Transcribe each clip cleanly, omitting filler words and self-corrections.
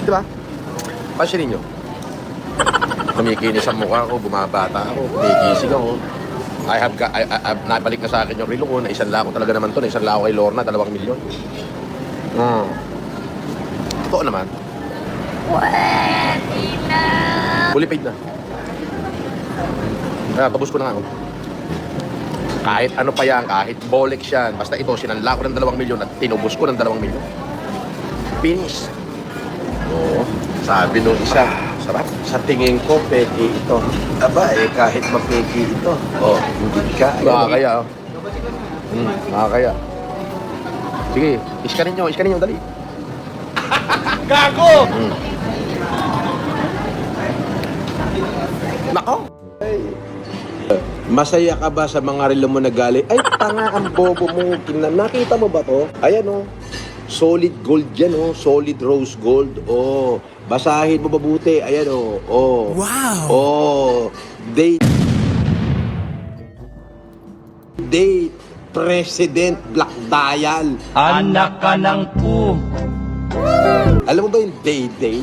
Di ba? Pansinin nyo. Kumikinis ang mukha ko, bumabata ako, kumigising ako. Nabalik na sa akin yung relo ko na 1 lako talaga naman to, na 1 lako kay Lorna, 2 milyon. Totoo naman. Fully paid na. Kaya tabos ko na nga. Kahit ano pa yan, kahit Bolex yan, basta ito, sinanla ko ng 2 milyon at tinubos ko ng 2 milyon. Finish. Oo. Sabi nung isa, sarap. Sa tingin ko, peki ito. Aba, kahit mapeki ito. Oh, hindi ka. Nakakaya. Nakakaya. Sige, iskanin nyo, dali. Gago! Nako! Masaya ka ba sa mga relo mo na galing? Ay, tanga ang bobo mo. Nakita mo ba to? Ayan o. Solid gold yan o. Solid rose gold. Oh. Basahin mo mabuti. Ayan o. Oh. Wow! Oh. Date. President Black Dial. Anak ka ng pu. Alam mo ba yung date?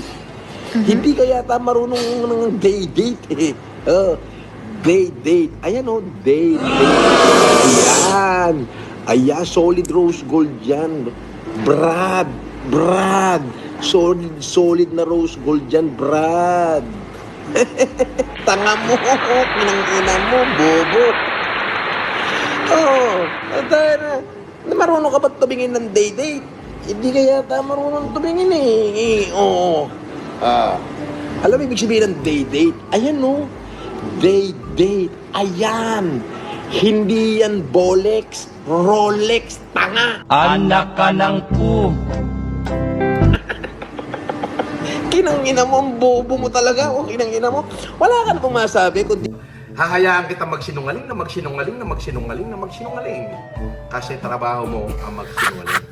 Hindi ka yata marunong ng date eh. Date. Ayan o, date. Ayan, solid rose gold yan. Brad. Solid na rose gold yan, Brad. Tanga mo, ina mo, bobo. Marunong ka ba tumingin ng date? Hindi ka yata marunong tumingin eh. Oo. Alam mo ibig sabihin ng date? Ayan o. Date. Ayan. Hindi yan Bolex, Rolex, tanga. Anak ka ng pu. Kinangina mo, ang bobo mo talaga. O kinangina mo. Wala ka na pong masabi kundi Hahayaan kita magsinungaling. Kasi trabaho mo ang magsinungaling.